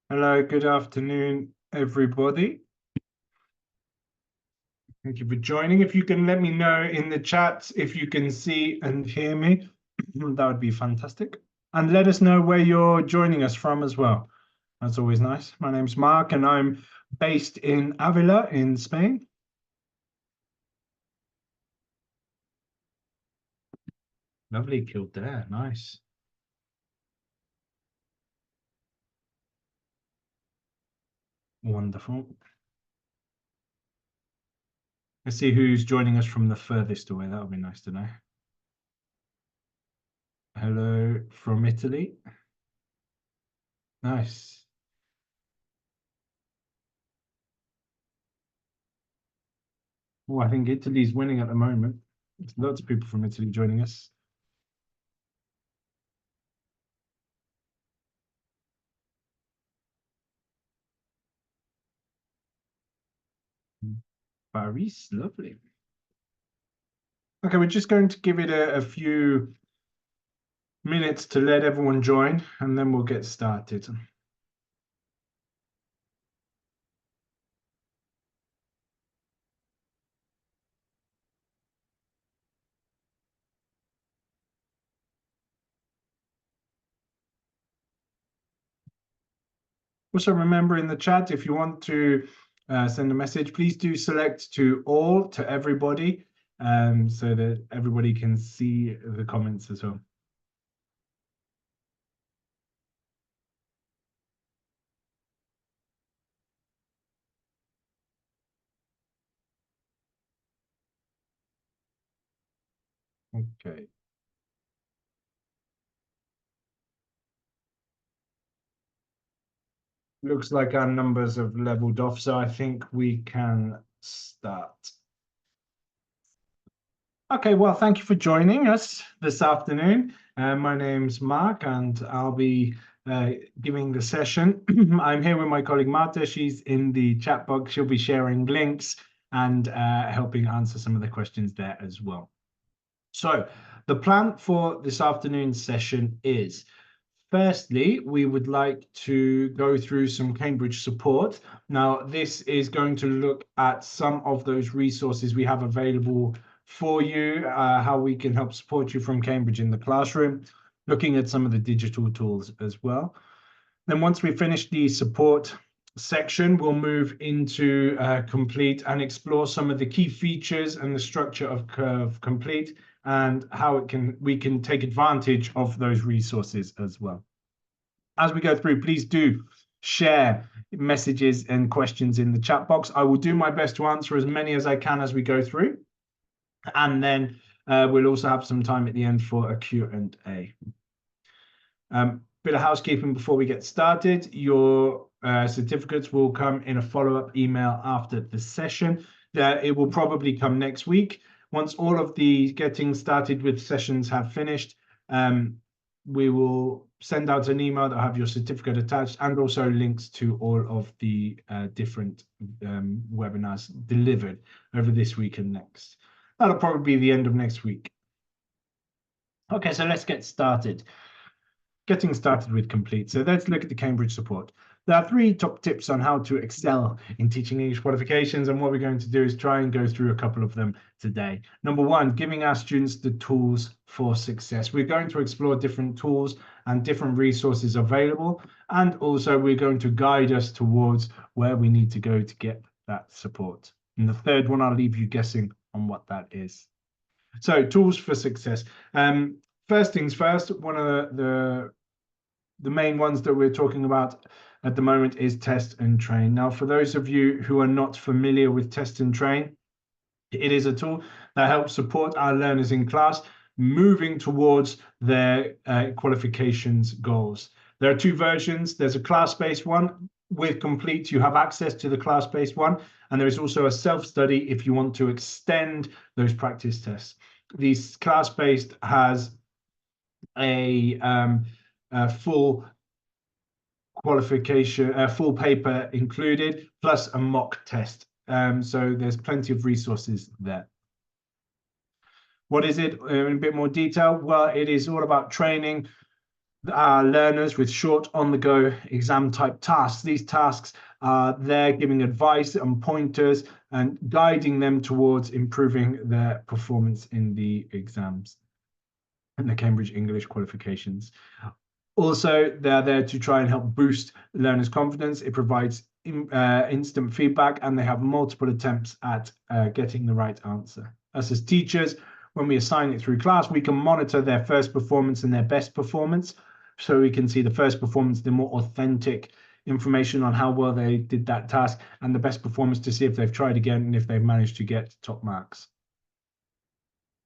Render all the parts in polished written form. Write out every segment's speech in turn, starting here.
Hello, good afternoon, everybody. Thank you for joining. If you can let me know in the chat if you can see and hear me, that would be fantastic. And let us know where you're joining us from as well. That's always nice. My name's Mark and I'm based in Avila in Spain. Lovely, Kildare, nice. Wonderful. Let's see who's joining us from the furthest away. That would be nice to know. Hello from Italy. Nice. Oh, I think Italy's winning at the moment. There's lots of people from Italy joining us. Paris, lovely. Okay, we're just going to give it a few minutes to let everyone join, and then we'll get started. Also, remember in the chat, if you want to send a message, please do select to all, to everybody, so that everybody can see the comments as well. Okay. Looks like our numbers have leveled off, so I think we can start. Okay, well, thank you for joining us this afternoon. My name's Mark, and I'll be giving the session. I'm here with my colleague Marta. She's in the chat box. She'll be sharing links and helping answer some of the questions there as well. So the plan for this afternoon's session is, firstly, we would like to go through some Cambridge support. Now, this is going to look at some of those resources we have available for you, how we can help support you from Cambridge in the classroom, looking at some of the digital tools as well. Then once we finish the support section, we'll move into Complete and explore some of the key features and the structure of Complete and how we can take advantage of those resources as well. As we go through, please do share messages and questions in the chat box. I will do my best to answer as many as I can as we go through. And then we'll also have some time at the end for a Q&A. Bit of housekeeping before we get started. Your certificates will come in a follow-up email after the session. It will probably come next week. Once all of the getting started with sessions have finished, we will send out an email that have your certificate attached and also links to all of the different webinars delivered over this week and next. That'll probably be the end of next week. Okay, so let's get started. Getting started with Complete. So let's look at the Cambridge support. There are 3 top tips on how to excel in teaching English qualifications, and what we're going to do is try and go through a couple of them today. Number 1, giving our students the tools for success. We're going to explore different tools and different resources available, and also we're going to guide us towards where we need to go to get that support. And the third one, I'll leave you guessing on what that is. So tools for success. First things first, one of the main ones that we're talking about at the moment is Test and Train. Now, for those of you who are not familiar with Test and Train, it is a tool that helps support our learners in class moving towards their qualifications goals. There are 2 versions. There's a class-based one. With Complete, you have access to the class-based one, and there is also a self-study if you want to extend those practice tests. The class-based has a full qualification, full paper included, plus a mock test. So there's plenty of resources there. What is it in a bit more detail? Well, it is all about training our learners with short on-the-go exam-type tasks. These tasks are there giving advice and pointers and guiding them towards improving their performance in the exams and the Cambridge English qualifications. Also, they're there to try and help boost learners' confidence. It provides instant feedback, and they have multiple attempts at getting the right answer. Us as teachers, when we assign it through class, we can monitor their first performance and their best performance. So we can see the first performance, the more authentic information on how well they did that task, and the best performance to see if they've tried again and if they've managed to get top marks.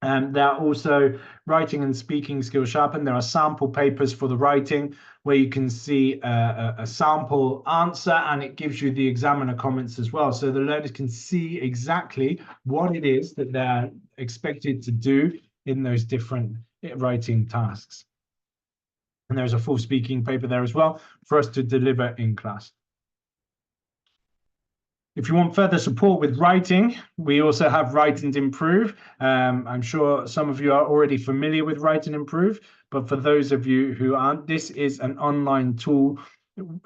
There are also writing and speaking skills sharpened. There are sample papers for the writing where you can see a sample answer, and it gives you the examiner comments as well. So the learners can see exactly what it is that they're expected to do in those different writing tasks. And there's a full speaking paper there as well for us to deliver in class. If you want further support with writing, we also have Write and Improve. I'm sure some of you are already familiar with Write and Improve, but for those of you who aren't, this is an online tool,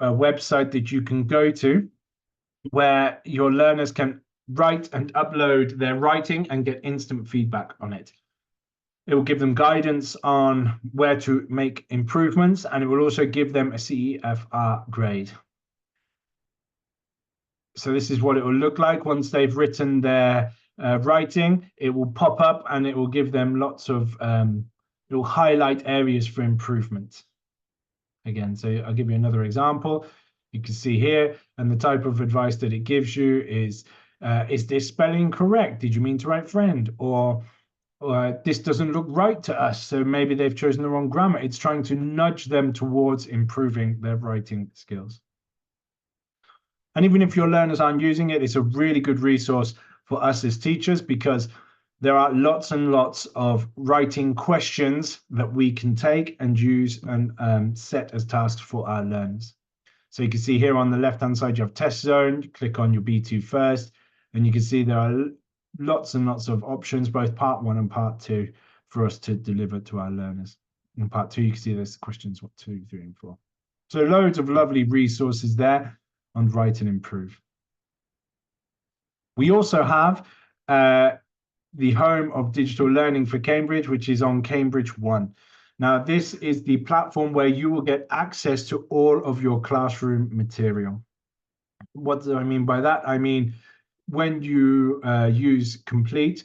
a website that you can go to where your learners can write and upload their writing and get instant feedback on it. It will give them guidance on where to make improvements, and it will also give them a CEFR grade. So this is what it will look like once they've written their writing. It will pop up and it will give them lots of, it will highlight areas for improvement. Again, so I'll give you another example. You can see here, and the type of advice that it gives you is this spelling correct? Did you mean to write friend? Or this doesn't look right to us, so maybe they've chosen the wrong grammar. It's trying to nudge them towards improving their writing skills. And even if your learners aren't using it, it's a really good resource for us as teachers, because there are lots and lots of writing questions that we can take and use and set as tasks for our learners. So you can see here on the left-hand side, you have Test Zone. You click on your B2 first, and you can see there are lots and lots of options, both part 1 and part 2, for us to deliver to our learners. In part 2, you can see there's questions 1, 2, 3, and 4. So loads of lovely resources there on Write and Improve. We also have the home of digital learning for Cambridge, which is on Cambridge One. Now, this is the platform where you will get access to all of your classroom material. What do I mean by that? I mean, when you use Complete,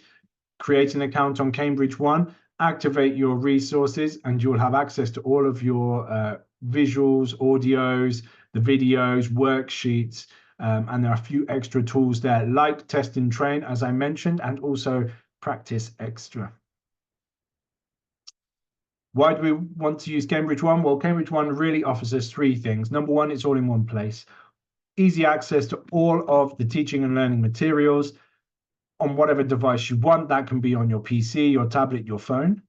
create an account on Cambridge One, activate your resources, and you'll have access to all of your visuals, audios, the videos, worksheets, and there are a few extra tools there, like Test and Train, as I mentioned, and also Practice Extra. Why do we want to use Cambridge One? Well, Cambridge One really offers us 3 things. Number 1, it's all in one place. Easy access to all of the teaching and learning materials on whatever device you want. That can be on your PC, your tablet, your phone.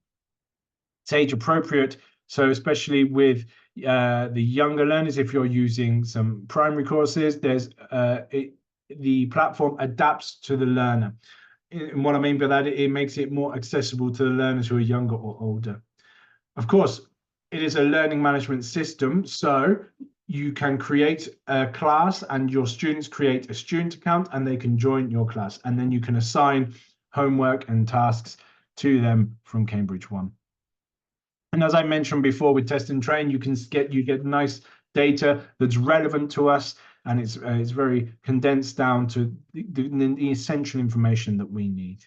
It's age appropriate, so especially with the younger learners, if you're using some primary courses, there's the platform adapts to the learner. And what I mean by that, it makes it more accessible to the learners who are younger or older. Of course, it is a learning management system, so you can create a class and your students create a student account and they can join your class, and then you can assign homework and tasks to them from Cambridge One. And as I mentioned before, with Test and Train, you get nice data that's relevant to us, and it's very condensed down to the essential information that we need.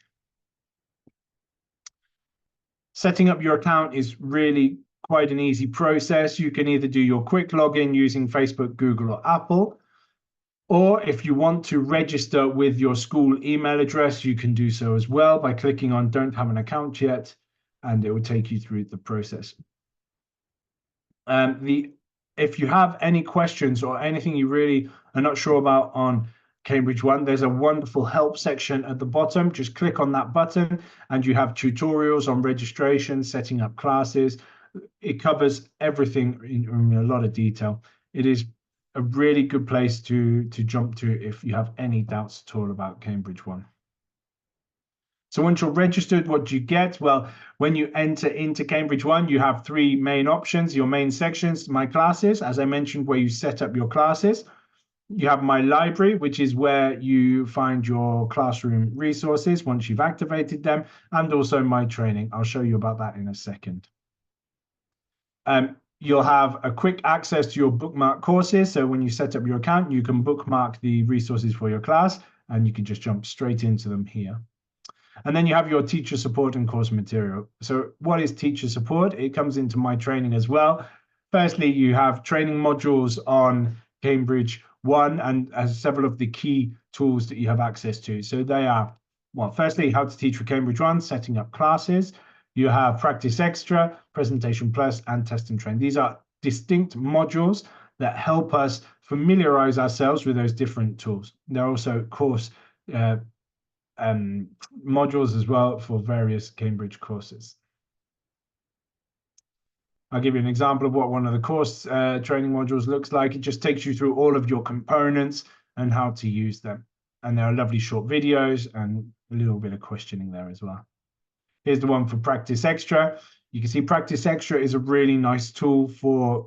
Setting up your account is really quite an easy process. You can either do your quick login using Facebook, Google, or Apple, or if you want to register with your school email address, you can do so as well by clicking on Don't Have an Account Yet, and it will take you through the process. If you have any questions or anything you really are not sure about on Cambridge One, there's a wonderful help section at the bottom. Just click on that button and you have tutorials on registration, setting up classes. It covers everything in a lot of detail. It is a really good place to jump to if you have any doubts at all about Cambridge One. So once you're registered, what do you get? Well, when you enter into Cambridge One, you have three main options, your main sections, my classes, as I mentioned, where you set up your classes. You have my library, which is where you find your classroom resources once you've activated them, and also my training. I'll show you about that in a second. You'll have a quick access to your bookmark courses. So when you set up your account, you can bookmark the resources for your class, and you can just jump straight into them here. And then you have your teacher support and course material. So what is teacher support? It comes into my training as well. Firstly, you have training modules on Cambridge One and several of the key tools that you have access to. So they are, well, firstly, how to teach for Cambridge One, setting up classes. You have Practice Extra, Presentation Plus, and Test and Train. These are distinct modules that help us familiarize ourselves with those different tools. There are also course modules as well for various Cambridge courses. I'll give you an example of what one of the course training modules looks like. It just takes you through all of your components and how to use them. And there are lovely short videos and a little bit of questioning there as well. Here's the one for Practice Extra. You can see Practice Extra is a really nice tool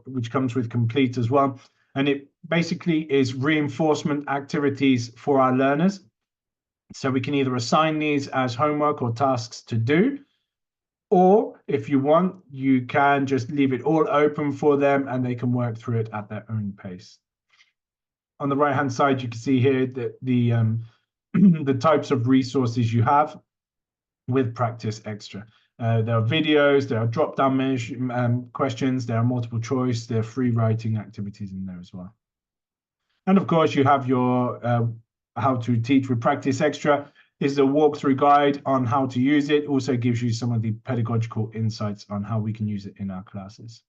which comes with Complete as well. And it basically is reinforcement activities for our learners. So we can either assign these as homework or tasks to do, or if you want, you can just leave it all open for them and they can work through it at their own pace. On the right-hand side, you can see here that the types of resources you have with Practice Extra. There are videos, there are drop-down questions, there are multiple choice, there are free writing activities in there as well. And of course, you have your how to teach with Practice Extra is a walkthrough guide on how to use it. Also gives you some of the pedagogical insights on how we can use it in our classes.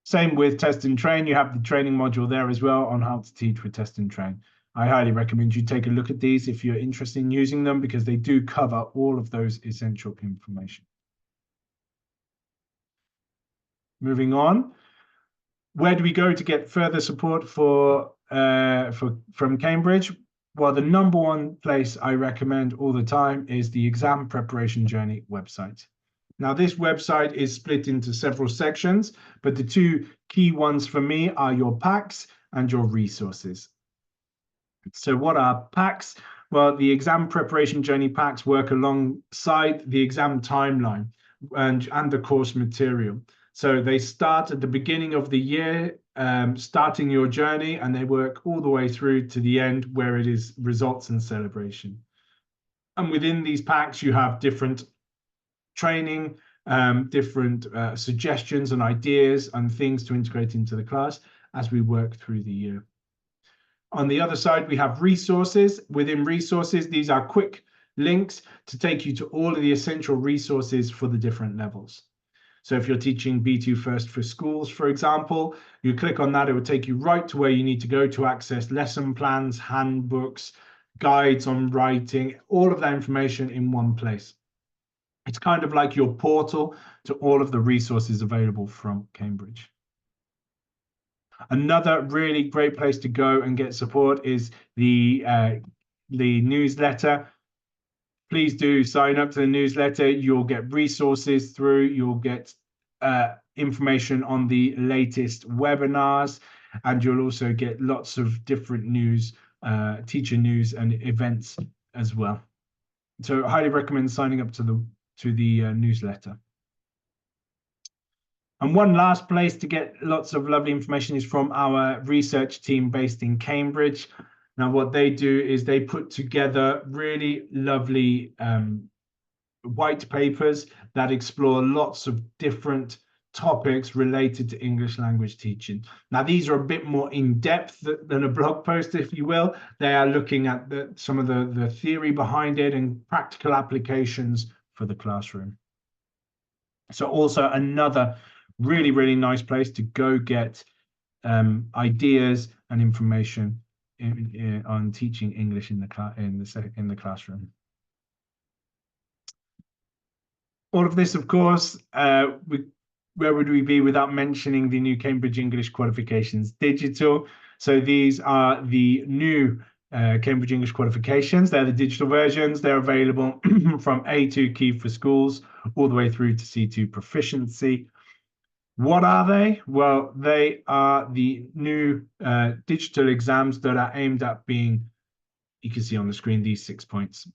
Same with Test and Train. You have the training module there as well on how to teach with Test and Train. I highly recommend you take a look at these if you're interested in using them, because they do cover all of those essential information. Moving on, where do we go to get further support from Cambridge? Well, the number one place I recommend all the time is the Exam Preparation Journey website. Now, this website is split into several sections, but the two key ones for me are your packs and your resources. So what are packs? Well, the Exam Preparation Journey packs work alongside the exam timeline and the course material. So they start at the beginning of the year, starting your journey, and they work all the way through to the end where it is results and celebration. And within these packs, you have different training, different suggestions and ideas and things to integrate into the class as we work through the year. On the other side, we have resources. Within resources, these are quick links to take you to all of the essential resources for the different levels. So if you're teaching B2 First for schools, for example, you click on that, it will take you right to where you need to go to access lesson plans, handbooks, guides on writing, all of that information in one place. It's kind of like your portal to all of the resources available from Cambridge. Another really great place to go and get support is the newsletter. Please do sign up to the newsletter. You'll get resources through, you'll get information on the latest webinars, and you'll also get lots of different news, teacher news and events as well. So I highly recommend signing up to the newsletter. And one last place to get lots of lovely information is from our research team based in Cambridge. Now, what they do is they put together really lovely white papers that explore lots of different topics related to English language teaching. Now, these are a bit more in-depth than a blog post, if you will. They are looking at some of the theory behind it and practical applications for the classroom. So also another really, really nice place to go get ideas and information on teaching English in the classroom. All of this, of course, where would we be without mentioning the new Cambridge English Qualifications Digital? So these are the new Cambridge English qualifications. They're the digital versions. They're available from A2 Key for Schools all the way through to C2 Proficiency. What are they? Well, they are the new digital exams that are aimed at being, you can see on the screen, these 6 points.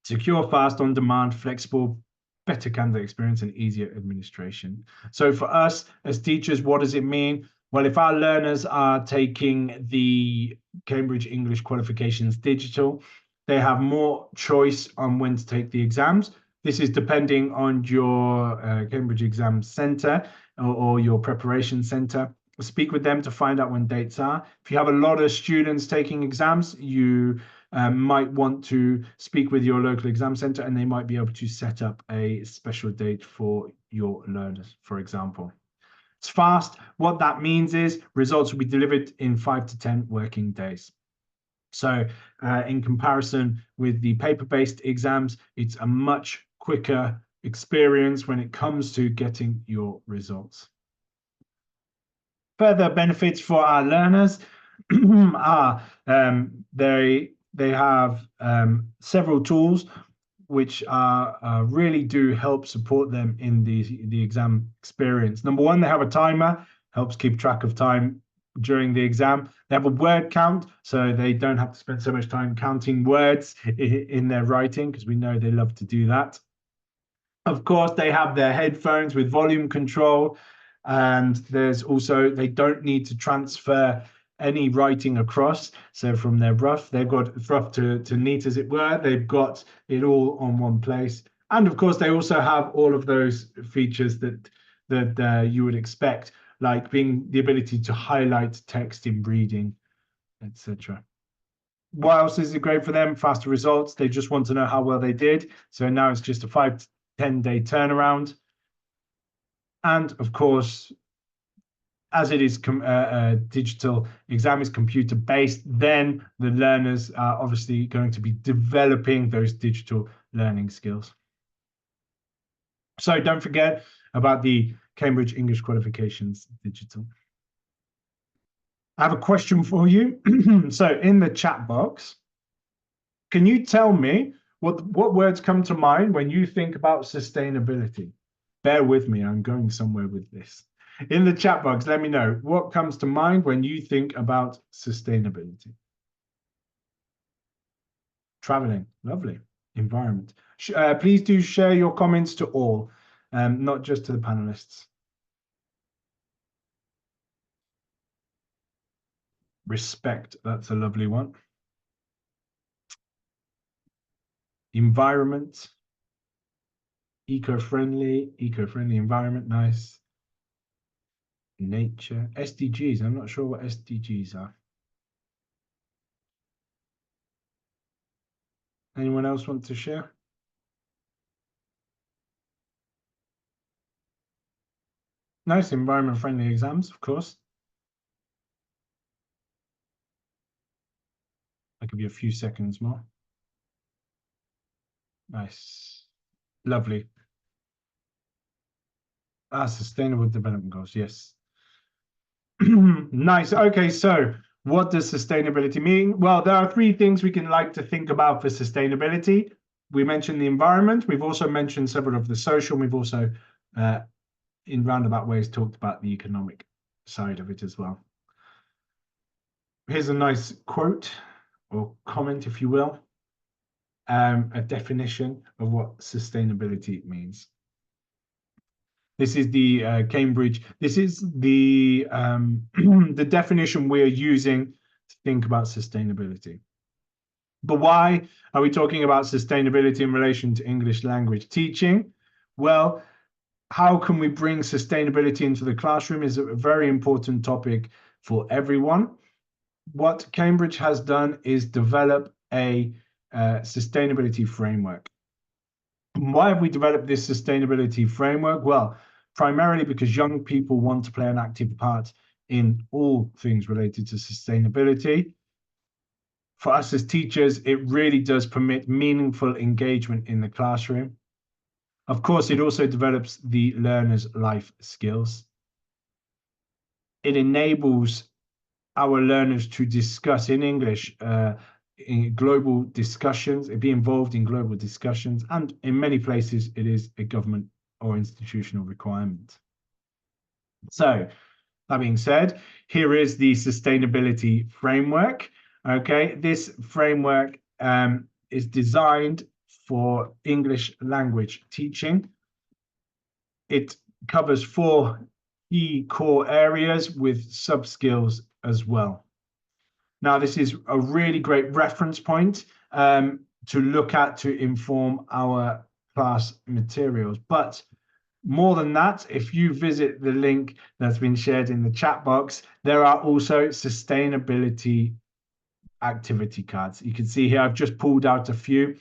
Secure, fast, on demand, flexible, better candidate experience, and easier administration. So for us as teachers, what does it mean? Well, if our learners are taking the Cambridge English qualifications digital, they have more choice on when to take the exams. This is depending on your Cambridge Exam Centre or your preparation centre. Speak with them to find out when dates are. If you have a lot of students taking exams, you might want to speak with your local exam centre and they might be able to set up a special date for your learners, for example. It's fast. What that means is results will be delivered in 5 to 10 working days. So in comparison with the paper-based exams, it's a much quicker experience when it comes to getting your results. Further benefits for our learners are they have several tools which really do help support them in the exam experience. Number one, they have a timer, helps keep track of time during the exam. They have a word count, so they don't have to spend so much time counting words in their writing, because we know they love to do that. Of course, they have their headphones with volume control, and there's also, they don't need to transfer any writing across. So from their rough, they've got rough to neat, as it were. They've got it all on one place. And of course, they also have all of those features that you would expect, like being the ability to highlight text in reading, etc. What else is it great for them? Faster results. They just want to know how well they did. So now it's just a 5 to 10 day turnaround. And of course, as it is digital exam is computer based, then the learners are obviously going to be developing those digital learning skills. So don't forget about the Cambridge English Qualifications Digital. I have a question for you. So in the chat box, can you tell me what words come to mind when you think about sustainability? Bear with me, I'm going somewhere with this. In the chat box, let me know what comes to mind when you think about sustainability. Traveling, lovely. Environment. Please do share your comments to all, not just to the panelists. Respect, that's a lovely one. Environment. Eco-friendly environment, nice. Nature. SDGs, I'm not sure what SDGs are. Anyone else want to share? Nice, environment-friendly exams, of course. I'll give you a few seconds more. Nice. Lovely. Sustainable development goals, yes. Nice. Okay, so what does sustainability mean? Well, there are 3 things we can like to think about for sustainability. We mentioned the environment. We've also mentioned several of the social. We've also, in roundabout ways, talked about the economic side of it as well. Here's a nice quote or comment, if you will, a definition of what sustainability means. This is the Cambridge. This is the the definition we're using to think about sustainability. But why are we talking about sustainability in relation to English language teaching? Well, how can we bring sustainability into the classroom is a very important topic for everyone. What Cambridge has done is develop a sustainability framework. Why have we developed this sustainability framework? Well, primarily because young people want to play an active part in all things related to sustainability. For us as teachers, it really does permit meaningful engagement in the classroom. Of course, it also develops the learner's life skills. It enables our learners to discuss in English in global discussions, be involved in global discussions, and in many places it is a government or institutional requirement. So that being said, here is the sustainability framework. Okay, this framework is designed for English language teaching. It covers 4 key core areas with sub-skills as well. Now, this is a really great reference point to look at to inform our class materials. But more than that, if you visit the link that's been shared in the chat box, there are also sustainability activity cards. You can see here, I've just pulled out a few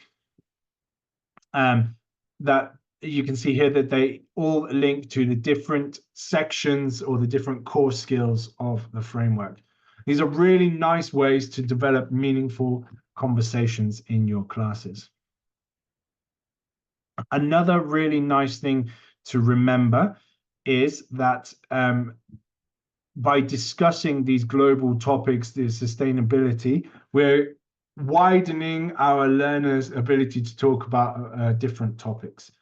that you can see here that they all link to the different sections or the different core skills of the framework. These are really nice ways to develop meaningful conversations in your classes. Another really nice thing to remember is that by discussing these global topics, the sustainability, we're widening our learners' ability to talk about different topics.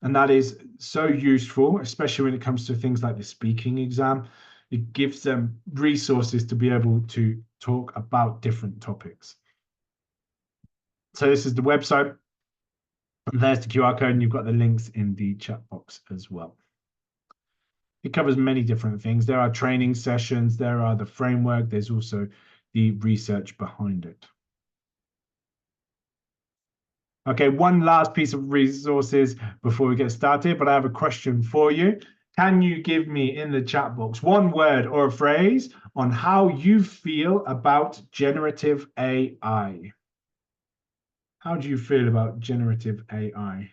And that is so useful, especially when it comes to things like the speaking exam. It gives them resources to be able to talk about different topics. So this is the website. And there's the QR code, and you've got the links in the chat box as well. It covers many different things. There are training sessions, there are the framework, there's also the research behind it. Okay, one last piece of resources before we get started, but I have a question for you. Can you give me in the chat box one word or a phrase on how you feel about generative AI? How do you feel about generative AI?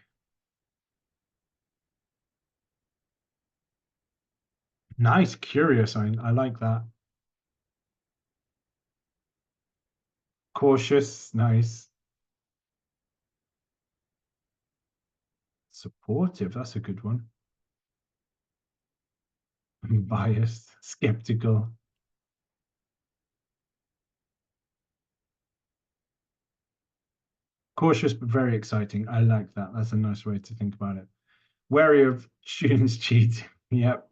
Nice, curious. I like that. Cautious, nice. Supportive, that's a good one. Biased, skeptical. Cautious, but very exciting. I like that. That's a nice way to think about it. Wary of students cheating. Yep.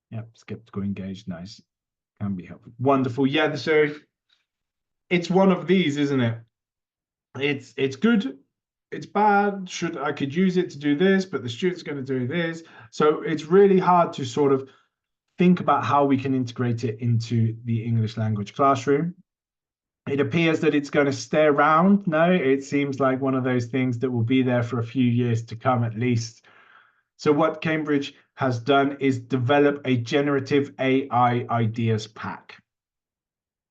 Yep. Skeptical, engaged. Nice. Can be helpful. Wonderful. Yeah. So it's one of these, isn't it? It's good. It's bad. I could use it to do this, but the student's going to do this. So it's really hard to sort of think about how we can integrate it into the English language classroom. It appears that it's going to stay around. No, it seems like one of those things that will be there for a few years to come at least. So what Cambridge has done is develop a generative AI ideas pack.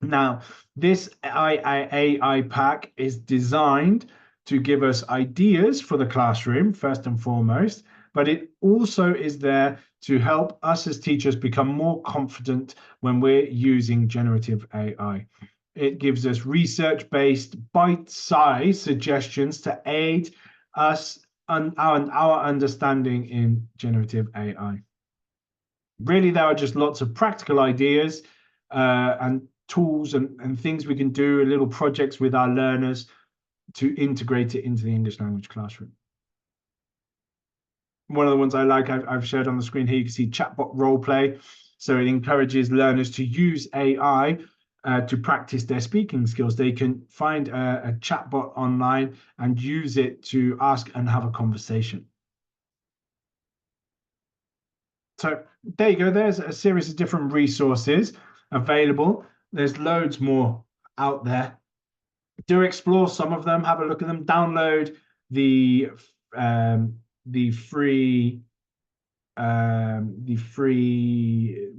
Now, this AI pack is designed to give us ideas for the classroom, first and foremost, but it also is there to help us as teachers become more confident when we're using generative AI. It gives us research-based, bite-sized suggestions to aid us and our understanding in generative AI. Really, there are just lots of practical ideas and tools and things we can do, little projects with our learners to integrate it into the English language classroom. One of the ones I like, I've shared on the screen here, you can see chatbot role play. So it encourages learners to use AI to practice their speaking skills. They can find a chatbot online and use it to ask and have a conversation. So there you go. There's a series of different resources available. There's loads more out there. Do explore some of them. Have a look at them. Download the free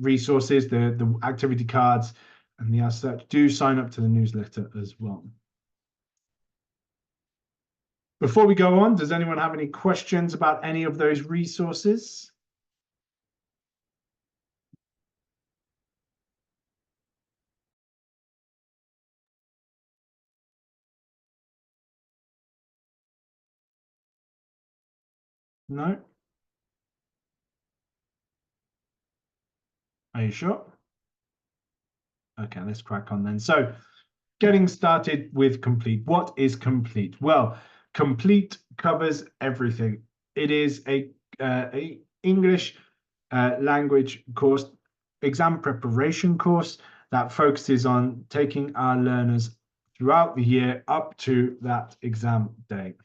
resources, the activity cards, and the as such. Do sign up to the newsletter as well. Before we go on, does anyone have any questions about any of those resources? No? Are you sure? Okay, let's crack on then. So getting started with Complete. What is Complete? Well, Complete covers everything. It is a English language course, exam preparation course that focuses on taking our learners throughout the year up to that exam day.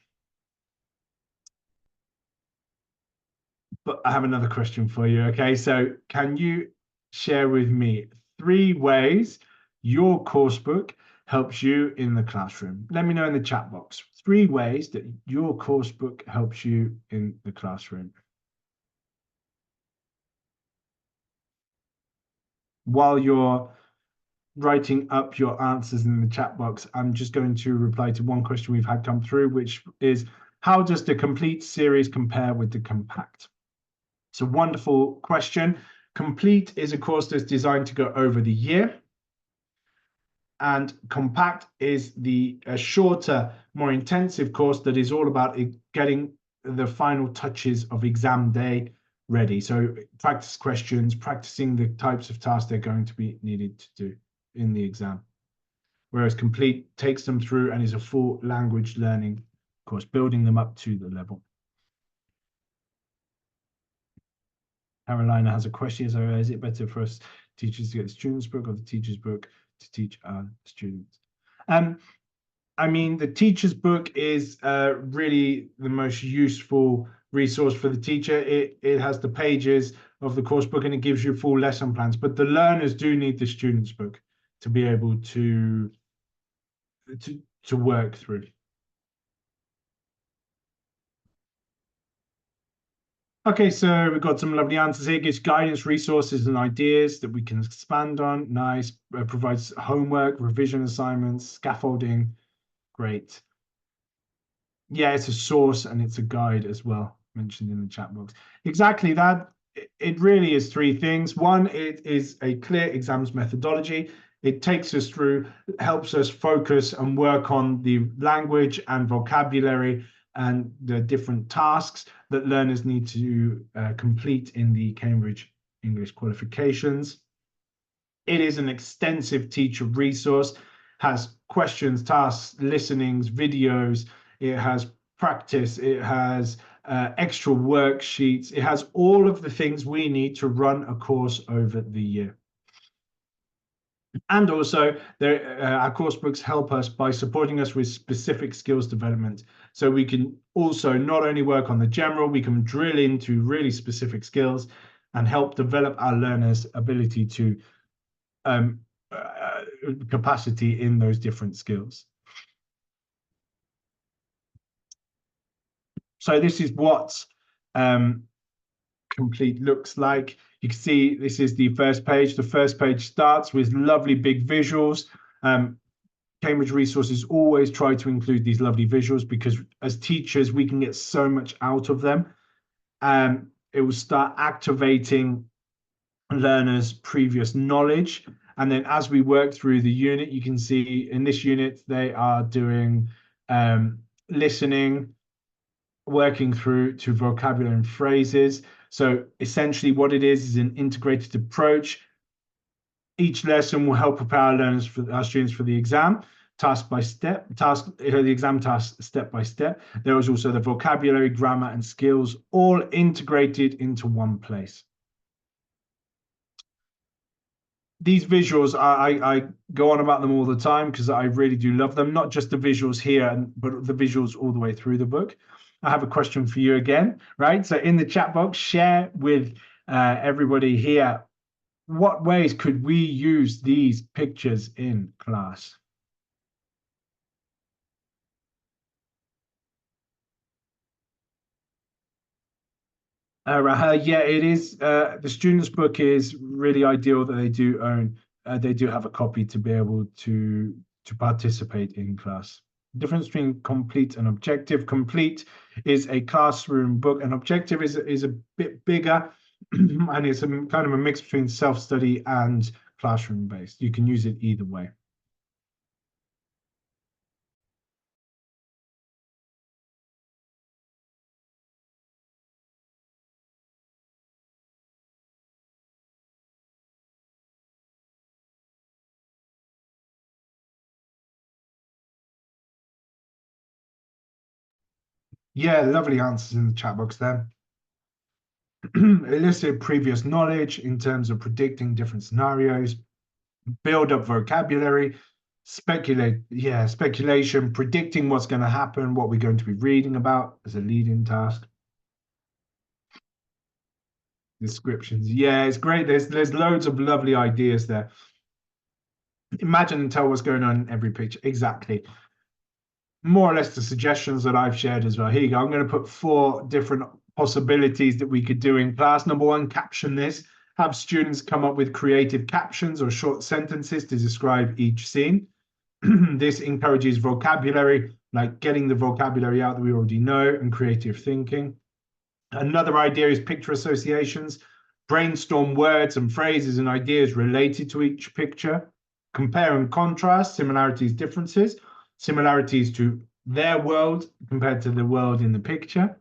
But I have another question for you. Okay, so can you share with me 3 ways your course book helps you in the classroom? Let me know in the chat box. 3 ways that your course book helps you in the classroom. While you're writing up your answers in the chat box, I'm just going to reply to one question we've had come through, which is, how does the Complete series compare with the Compact? It's a wonderful question. Complete is a course that's designed to go over the year. And Compact is the shorter, more intensive course that is all about getting the final touches of exam day ready. So practice questions, practicing the types of tasks they're going to be needed to do in the exam. Whereas Complete takes them through and is a full language learning course, building them up to the level. Carolina has a question. So is it better for us teachers to get the student's book or the teacher's book to teach our students? I mean, the teacher's book is really the most useful resource for the teacher. It has the pages of the course book and it gives you full lesson plans, but the learners do need the student's book to be able to work through. Okay, so we've got some lovely answers here. It gives guidance, resources, and ideas that we can expand on. Nice. Provides homework, revision assignments, scaffolding. Great. Yeah, it's a source and it's a guide as well, mentioned in the chat box. Exactly that. It really is 3 things. One, it is a clear exams methodology. It takes us through, helps us focus and work on the language and vocabulary and the different tasks that learners need to complete in the Cambridge English qualifications. It is an extensive teacher resource, has questions, tasks, listenings, videos. It has practice. It has extra worksheets. It has all of the things we need to run a course over the year. And also, our course books help us by supporting us with specific skills development. So we can also not only work on the general, we can drill into really specific skills and help develop our learners' ability to capacity in those different skills. So this is what Complete looks like. You can see this is the first page. The first page starts with lovely big visuals. Cambridge Resources always try to include these lovely visuals because as teachers, we can get so much out of them. It will start activating learners' previous knowledge. And then as we work through the unit, you can see in this unit, they are doing listening, working through to vocabulary and phrases. So essentially what it is an integrated approach. Each lesson will help prepare our learners for our students for the exam, the exam task step by step. There is also the vocabulary, grammar, and skills all integrated into one place. These visuals, I go on about them all the time because I really do love them, not just the visuals here, but the visuals all the way through the book. I have a question for you again, right? So in the chat box, share with everybody here, what ways could we use these pictures in class? Yeah, it is. The student's book is really ideal that they do own. They do have a copy to be able to participate in class. Difference between complete and objective. Complete is a classroom book, and objective is a bit bigger, and it's kind of a mix between self-study and classroom based. You can use it either way. Yeah, lovely answers in the chat box there. Elicit previous knowledge in terms of predicting different scenarios, build up vocabulary, speculation, predicting what's going to happen, what we're going to be reading about as a leading task. Descriptions. Yeah, it's great. There's loads of lovely ideas there. Imagine and tell what's going on in every picture. Exactly. More or less the suggestions that I've shared as well. Here you go. I'm going to put 4 different possibilities that we could do in class. Number 1, caption this. Have students come up with creative captions or short sentences to describe each scene. This encourages vocabulary, like getting the vocabulary out that we already know, and creative thinking. Another idea is picture associations. Brainstorm words and phrases and ideas related to each picture. Compare and contrast, similarities, differences, similarities to their world compared to the world in the picture.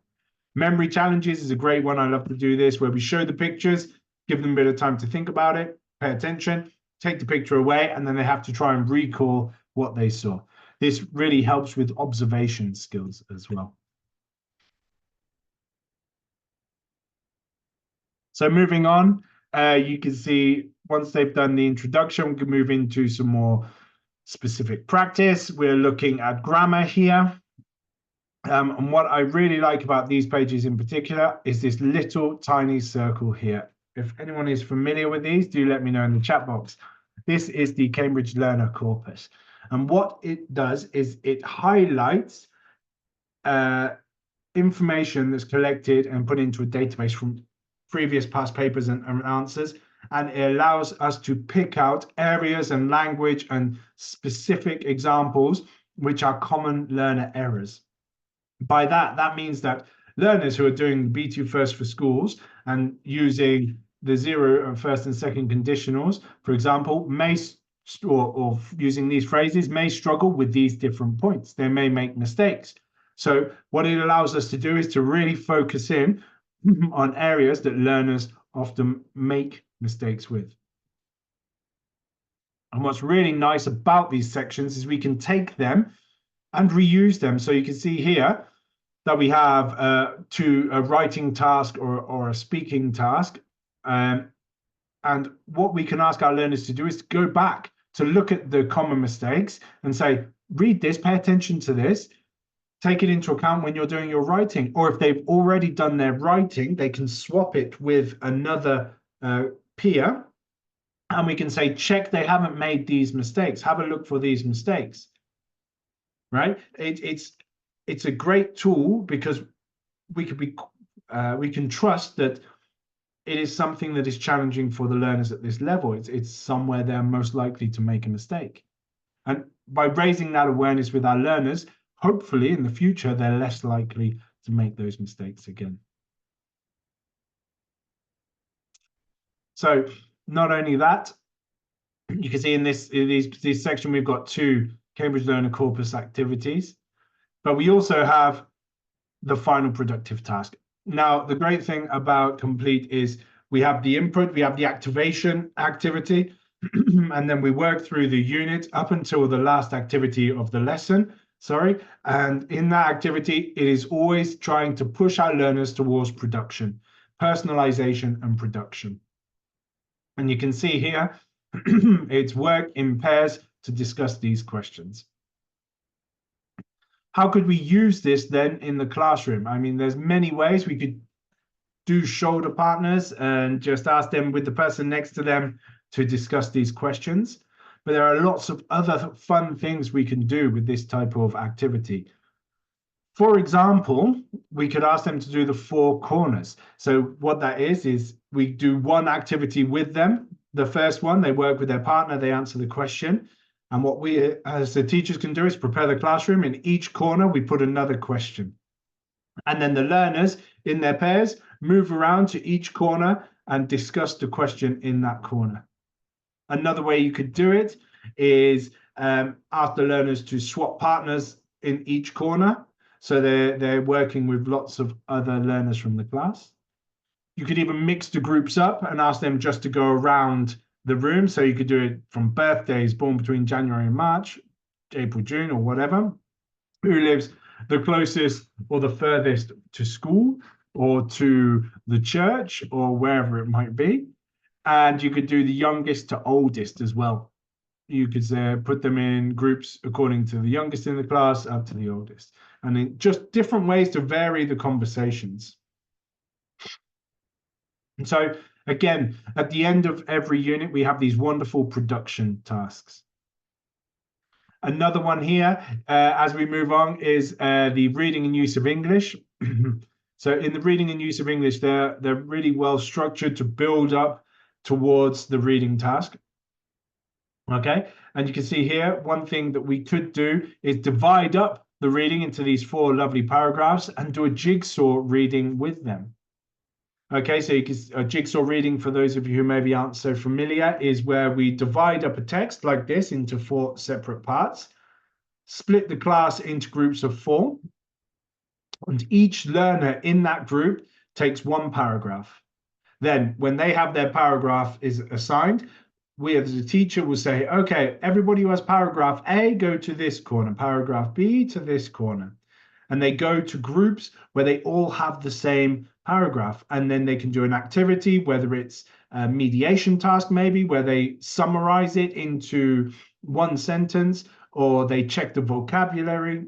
Memory challenges is a great one. I love to do this, where we show the pictures, give them a bit of time to think about it, pay attention, take the picture away, and then they have to try and recall what they saw. This really helps with observation skills as well. So moving on, you can see once they've done the introduction, we can move into some more specific practice. We're looking at grammar here. And what I really like about these pages in particular is this little tiny circle here. If anyone is familiar with these, do let me know in the chat box. This is the Cambridge Learner Corpus. And what it does is it highlights information that's collected and put into a database from previous past papers and answers. And it allows us to pick out areas and language and specific examples which are common learner errors. By that means that learners who are doing B2 First for Schools and using the 0 and first and second conditionals, for example, may, or using these phrases, may struggle with these different points. They may make mistakes. So what it allows us to do is to really focus in on areas that learners often make mistakes with. And what's really nice about these sections is we can take them and reuse them. So you can see here that we have a writing task or a speaking task. And what we can ask our learners to do is to go back to look at the common mistakes and say, read this, pay attention to this, take it into account when you're doing your writing. Or if they've already done their writing, they can swap it with another peer. And we can say, check they haven't made these mistakes. Have a look for these mistakes, right? It's a great tool because we can trust that it is something that is challenging for the learners at this level. It's somewhere they're most likely to make a mistake. And by raising that awareness with our learners, hopefully in the future, they're less likely to make those mistakes again. So not only that, you can see in this section, we've got 2 Cambridge Learner Corpus activities, but we also have the final productive task. Now, the great thing about Complete is we have the input, we have the activation activity, and then we work through the unit up until the last activity of the lesson, and in that activity, it is always trying to push our learners towards production, personalization and production. And you can see here, it's work in pairs to discuss these questions. How could we use this then in the classroom? I mean, there's many ways. We could do shoulder partners and just ask them with the person next to them to discuss these questions. But there are lots of other fun things we can do with this type of activity. For example, we could ask them to do the 4 corners. So what that is we do one activity with them. The first one, they work with their partner, they answer the question. And what we as the teachers can do is prepare the classroom. In each corner, we put another question. And then the learners in their pairs move around to each corner and discuss the question in that corner. Another way you could do it is ask the learners to swap partners in each corner. So they're working with lots of other learners from the class. You could even mix the groups up and ask them just to go around the room. So you could do it from birthdays born between January and March, April, June, or whatever. Who lives the closest or the furthest to school or to the church or wherever it might be. And you could do the youngest to oldest as well. You could put them in groups according to the youngest in the class up to the oldest. And in just different ways to vary the conversations. And so again, at the end of every unit, we have these wonderful production tasks. Another one here, as we move on, is the reading and use of English. So in the reading and use of English, they're really well structured to build up towards the reading task. Okay, and you can see here, one thing that we could do is divide up the reading into these 4 lovely paragraphs and do a jigsaw reading with them. Okay, so a jigsaw reading, for those of you who maybe aren't so familiar, is where we divide up a text like this into 4 separate parts, split the class into groups of 4, and each learner in that group takes 1 paragraph. Then when they have their paragraph is assigned, we as a teacher will say, okay, everybody who has paragraph A, go to this corner, paragraph B to this corner. And they go to groups where they all have the same paragraph. And then they can do an activity, whether it's a mediation task, maybe, where they summarize it into 1 sentence, or they check the vocabulary.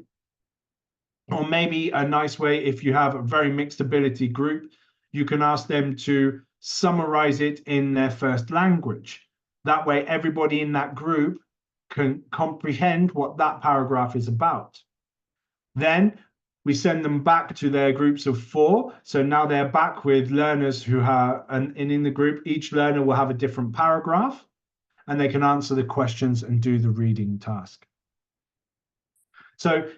Or maybe a nice way, if you have a very mixed ability group, you can ask them to summarize it in their first language. That way, everybody in that group can comprehend what that paragraph is about. Then we send them back to their groups of 4. So now they're back with learners who have, and in the group, each learner will have a different paragraph, and they can answer the questions and do the reading task. So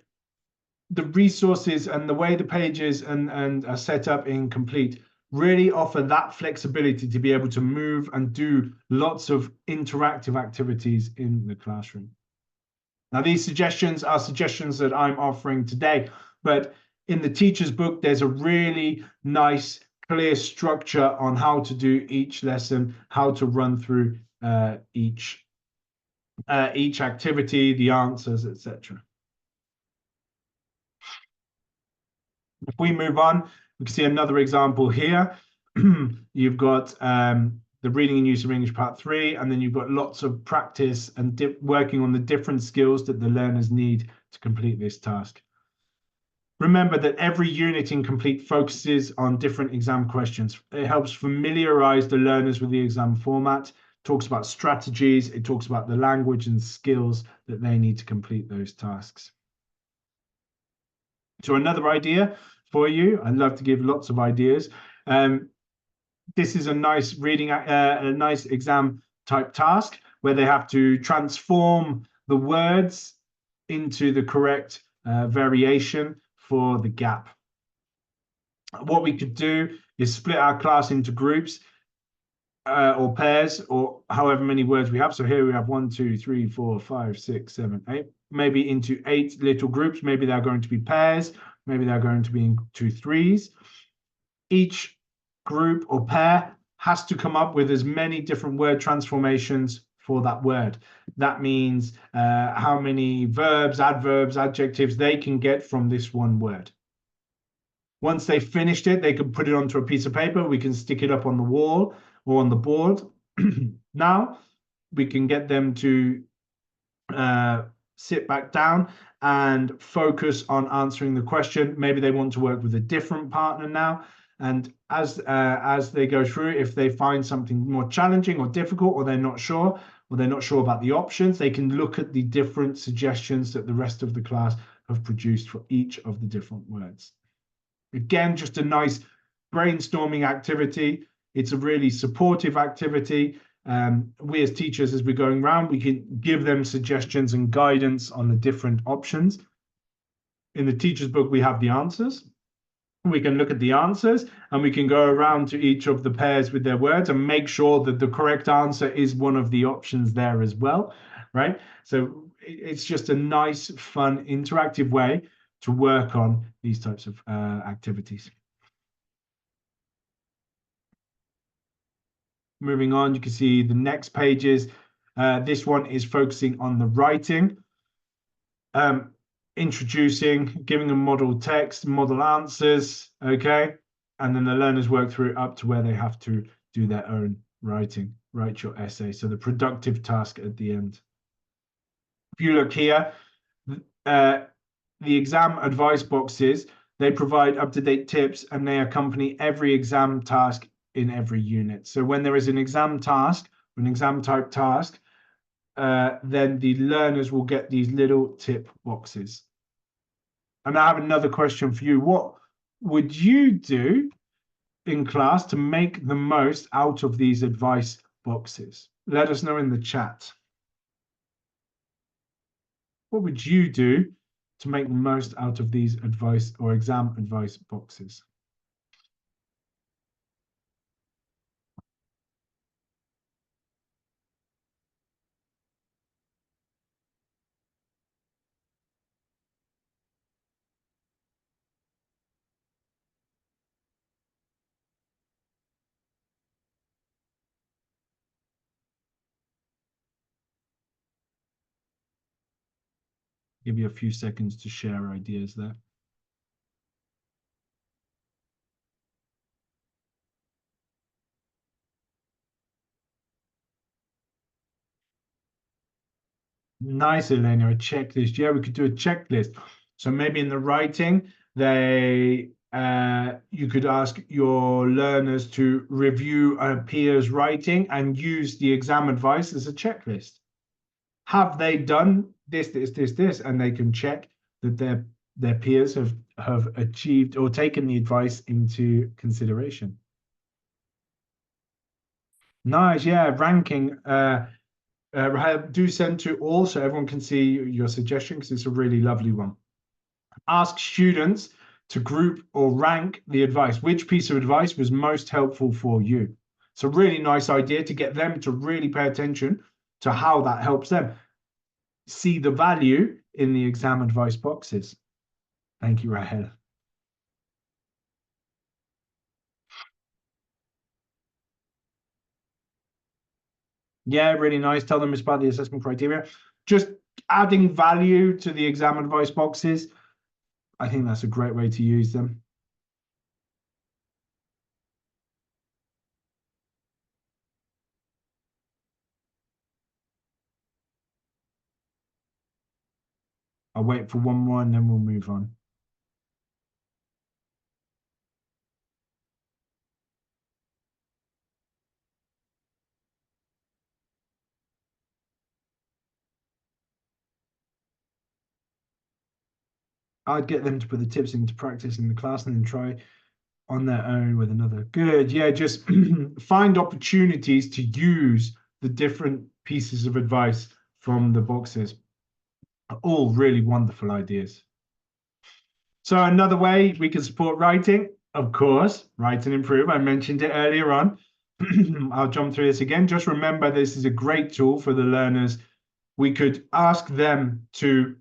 the resources and the way the pages and are set up in Complete really offer that flexibility to be able to move and do lots of interactive activities in the classroom. Now, these suggestions are suggestions that I'm offering today, but in the teacher's book, there's a really nice, clear structure on how to do each lesson, how to run through each activity, the answers, etc. If we move on, we can see another example here. You've got the reading and use of English part 3, and then you've got lots of practice and working on the different skills that the learners need to complete this task. Remember that every unit in Complete focuses on different exam questions. It helps familiarize the learners with the exam format, talks about strategies, it talks about the language and skills that they need to complete those tasks. So another idea for you, I'd love to give lots of ideas. This is a nice reading, a nice exam type task where they have to transform the words into the correct variation for the gap. What we could do is split our class into groups or pairs, or however many words we have. So here we have 1, 2, 3, 4, 5, 6, 7, 8, maybe into 8 little groups. Maybe they're going to be pairs. Maybe they're going to be into 3s. Each group or pair has to come up with as many different word transformations for that word. That means how many verbs, adverbs, adjectives they can get from this one word. Once they've finished it, they can put it onto a piece of paper. We can stick it up on the wall or on the board. Now we can get them to sit back down and focus on answering the question. Maybe they want to work with a different partner now. And as they go through, if they find something more challenging or difficult, or they're not sure about the options, they can look at the different suggestions that the rest of the class have produced for each of the different words. Again, just a nice brainstorming activity. It's a really supportive activity. We as teachers, as we're going around, we can give them suggestions and guidance on the different options. In the teacher's book, we have the answers. We can look at the answers and we can go around to each of the pairs with their words and make sure that the correct answer is one of the options there as well, right? So it's just a nice, fun, interactive way to work on these types of activities. Moving on, you can see the next pages. This one is focusing on the writing. introducing, giving them model text, model answers, okay? And then the learners work through it up to where they have to do their own writing, write your essay. So the productive task at the end. If you look here, the exam advice boxes, they provide up-to-date tips and they accompany every exam task in every unit. So when there is an exam task, an exam type task, then the learners will get these little tip boxes. And I have another question for you. What would you do in class to make the most out of these advice boxes? Let us know in the chat. What would you do to make the most out of these advice or exam advice boxes? Give you a few seconds to share ideas there. Nice, Elena, a checklist. Yeah, we could do a checklist. So maybe in the writing, you could ask your learners to review a peer's writing and use the exam advice as a checklist. Have they done this, this, this, this? And they can check that their peers have achieved or taken the advice into consideration. Nice, yeah, ranking. Do send to all so everyone can see your suggestion because it's a really lovely one. Ask students to group or rank the advice. Which piece of advice was most helpful for you? It's a really nice idea to get them to really pay attention to how that helps them see the value in the exam advice boxes. Thank you, Rahel. Yeah, really nice. Tell them it's about the assessment criteria. Just adding value to the exam advice boxes. I think that's a great way to use them. I'll wait for one more and then we'll move on. I'd get them to put the tips into practice in the class and then try on their own with another. Good. Yeah, just find opportunities to use the different pieces of advice from the boxes. All really wonderful ideas. So another way we can support writing, of course, Write and Improve. I mentioned it earlier on. I'll jump through this again. Just remember, this is a great tool for the learners. We could ask them to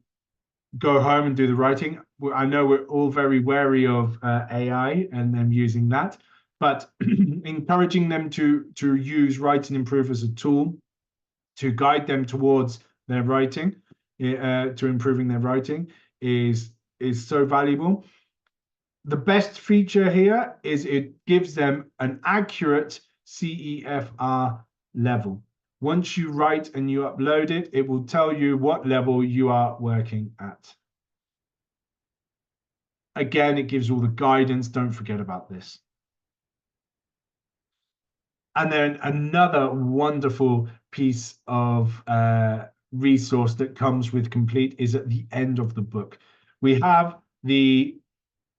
go home and do the writing. I know we're all very wary of AI and them using that, but encouraging them to use Write and Improve as a tool to guide them towards their writing, to improving their writing is so valuable. The best feature here is it gives them an accurate CEFR level. Once you write and you upload it, it will tell you what level you are working at. Again, it gives all the guidance. Don't forget about this. And then another wonderful piece of resource that comes with Complete is at the end of the book. We have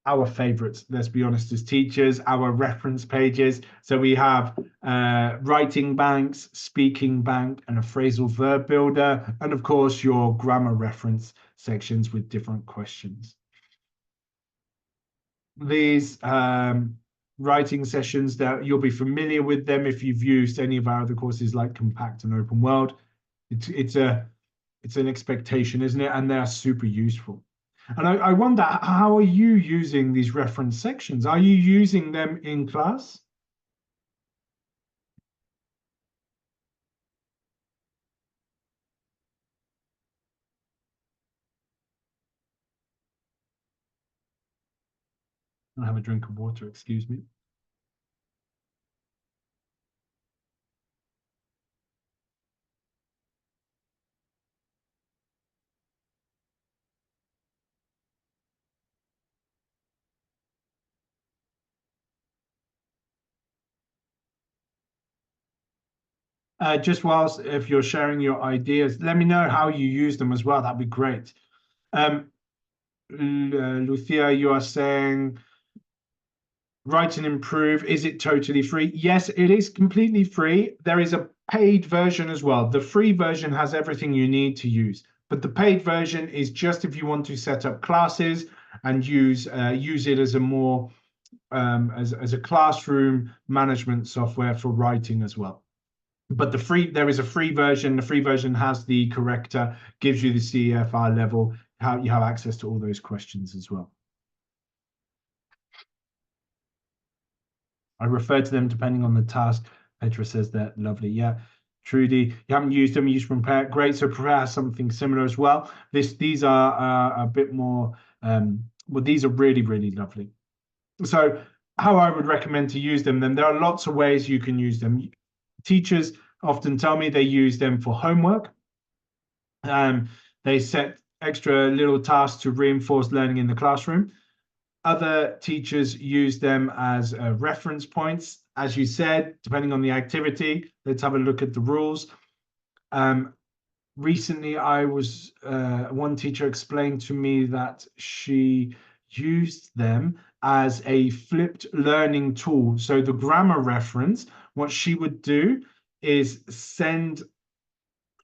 our favorites, let's be honest, as teachers, our reference pages. So we have writing banks, speaking bank, and a phrasal verb builder, and of course your grammar reference sections with different questions. These writing sessions, that you'll be familiar with them if you've used any of our other courses like Compact and Open World. It's an expectation, isn't it? And they're super useful. And I wonder, how are you using these reference sections? Are you using them in class? I'll have a drink of water, excuse me. Just whilst, if you're sharing your ideas, let me know how you use them as well. That'd be great. Lucia, you are saying, write and improve. Is it totally free? Yes, it is completely free. There is a paid version as well. The free version has everything you need to use, but the paid version is just if you want to set up classes and use it as a more as a classroom management software for writing as well. But there is a free version. The free version has the corrector, gives you the CEFR level, how you have access to all those questions as well. I refer to them depending on the task. Petra says that, lovely. Yeah. Trudy, you haven't used them, you use Prepare. Great. So Prepare has something similar as well. These are a bit more, well, these are really, really lovely. So how I would recommend to use them, then there are lots of ways you can use them. Teachers often tell me they use them for homework. They set extra little tasks to reinforce learning in the classroom. Other teachers use them as reference points. As you said, depending on the activity, let's have a look at the rules. Recently, one teacher explained to me that she used them as a flipped learning tool. So the grammar reference, what she would do is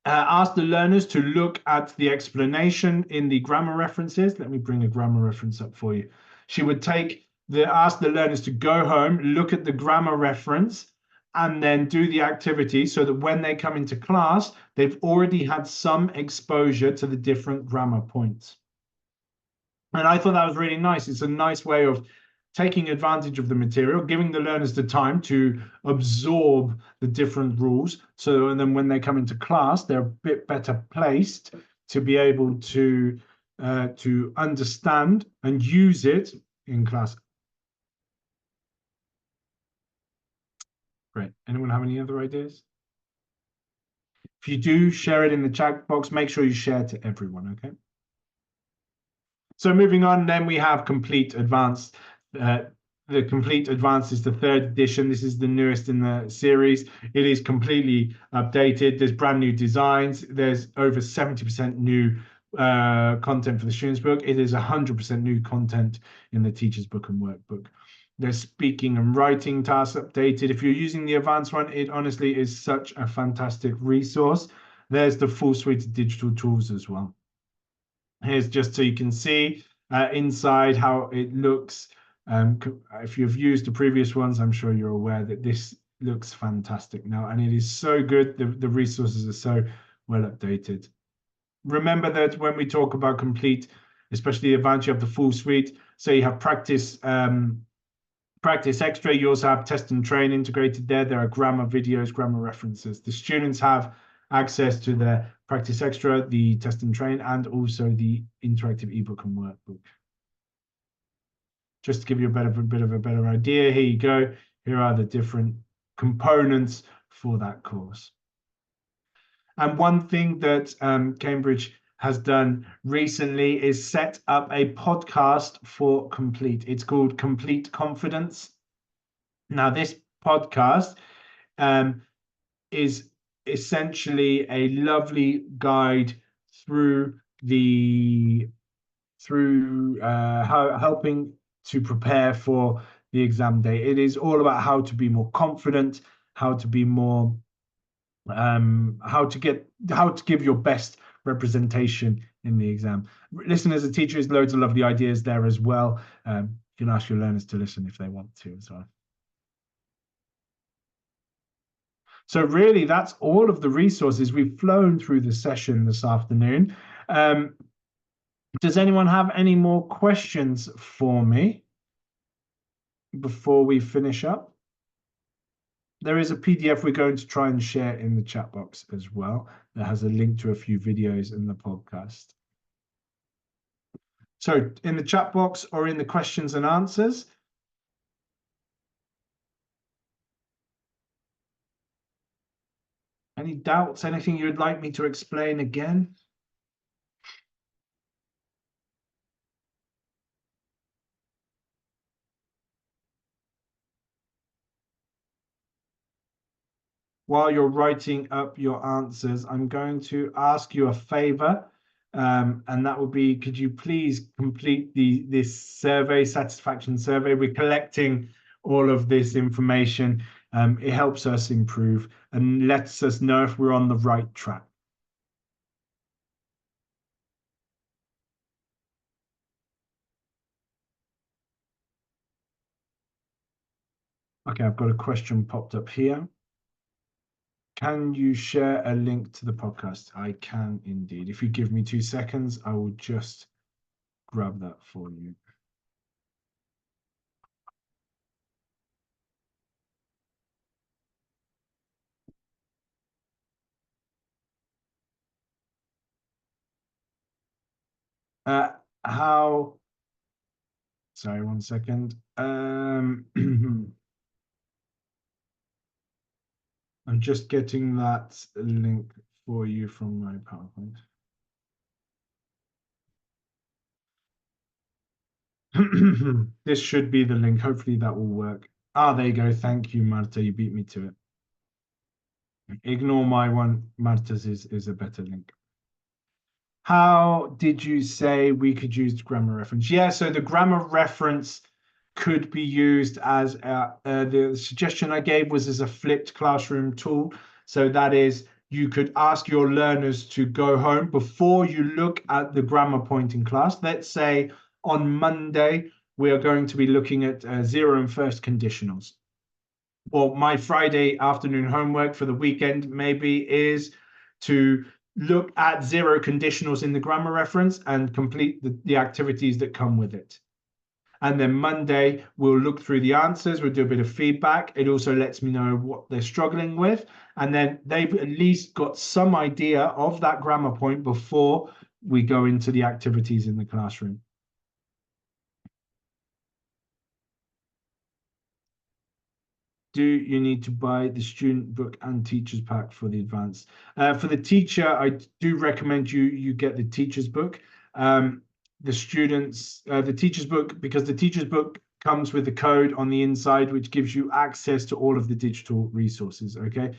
ask the learners to look at the explanation in the grammar references. Let me bring a grammar reference up for you. She would ask the learners to go home, look at the grammar reference, and then do the activity so that when they come into class, they've already had some exposure to the different grammar points. And I thought that was really nice. It's a nice way of taking advantage of the material, giving the learners the time to absorb the different rules. So, and then when they come into class, they're a bit better placed to be able to understand and use it in class. Great. Anyone have any other ideas? If you do, share it in the chat box. Make sure you share to everyone, okay? So moving on, then we have Complete Advanced. The Complete Advanced is the 3rd edition. This is the newest in the series. It is completely updated. There's brand new designs. There's over 70% new content for the students book. It is 100% new content in the teacher's book and workbook. There's speaking and writing tasks updated. If you're using the advanced one, it honestly is such a fantastic resource. There's the full suite of digital tools as well. Here's just so you can see inside how it looks. If you've used the previous ones, I'm sure you're aware that this looks fantastic now, and it is so good. The resources are so well updated. Remember that when we talk about Complete, especially the advanced, you have the full suite. So you have Practice Extra. You also have Test and Train integrated there. There are grammar videos, grammar references. The students have access to the Practice Extra, the Test and Train, and also the interactive ebook and workbook. Just to give you a bit of a better idea, here you go. Here are the different components for that course. And one thing that Cambridge has done recently is set up a podcast for Complete. It's called Complete Confidence. Now, this podcast is essentially a lovely guide through helping to prepare for the exam day. It is all about how to be more confident, how to be more how to give your best representation in the exam. Listen as a teacher, there's loads of lovely ideas there as well. You can ask your learners to listen if they want to as well. So really, that's all of the resources. We've flown through the session this afternoon. Does anyone have any more questions for me before we finish up? There is a PDF we're going to try and share in the chat box as well. That has a link to a few videos in the podcast. So in the chat box or in the questions and answers, Any doubts? Anything you'd like me to explain again? While you're writing up your answers, I'm going to ask you a favor, and that would be, could you please complete this survey, satisfaction survey? We're collecting all of this information. It helps us improve and lets us know if we're on the right track. Okay, I've got a question popped up here. Can you share a link to the podcast? I can indeed. If you give me 2 seconds, I will just grab that for you. How, sorry, 1 second. I'm just getting that link for you from my PowerPoint. This should be the link. Hopefully that will work. Ah, there you go. Thank you, Marta. You beat me to it. Ignore my one. Marta's is a better link. How did you say we could use grammar reference? Yeah, so the grammar reference could be used as the suggestion I gave was as a flipped classroom tool. So that is, you could ask your learners to go home before you look at the grammar point in class. Let's say on Monday, we are going to be looking at zero and first conditionals. Or my Friday afternoon homework for the weekend maybe is to look at zero conditionals in the grammar reference and complete the activities that come with it. And then Monday, we'll look through the answers, we'll do a bit of feedback. It also lets me know what they're struggling with. And then they've at least got some idea of that grammar point before we go into the activities in the classroom. Do you need to buy the student book and teacher's pack for the advanced? For the teacher, I do recommend you get the teacher's book. The students, the teacher's book, because the teacher's book comes with the code on the inside, which gives you access to all of the digital resources. Okay,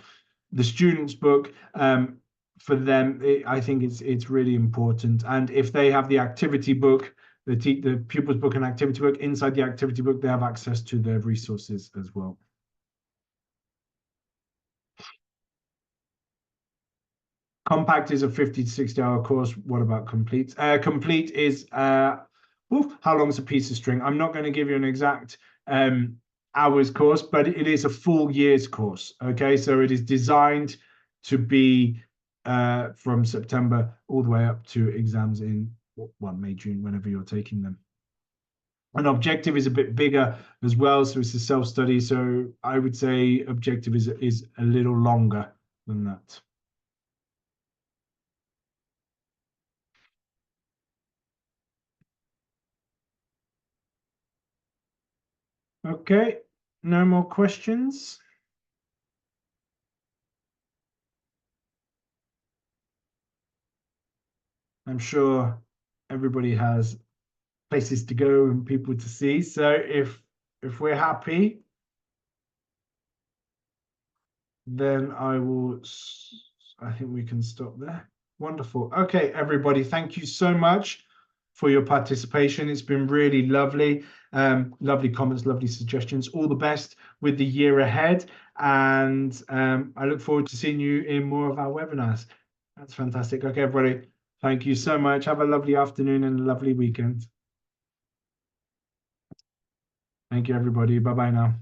the student's book, for them, I think it's really important. And if they have the activity book, the pupil's book and activity book, inside the activity book, they have access to their resources as well. Compact is a 50 to 60-hour course. What about complete? Complete is how long is a piece of string? I'm not going to give you an exact hours course, but it is a full year's course. Okay, so it is designed to be from September all the way up to exams in May, June, whenever you're taking them. An objective is a bit bigger as well, so it's a self-study. So I would say objective is a little longer than that. Okay, no more questions. I'm sure everybody has places to go and people to see. So if we're happy, then I think we can stop there. Wonderful. Okay, everybody, thank you so much for your participation. It's been really lovely. Lovely comments, lovely suggestions. All the best with the year ahead. And I look forward to seeing you in more of our webinars. That's fantastic. Okay, everybody. Thank you so much. Have a lovely afternoon and a lovely weekend. Thank you, everybody. Bye-bye now.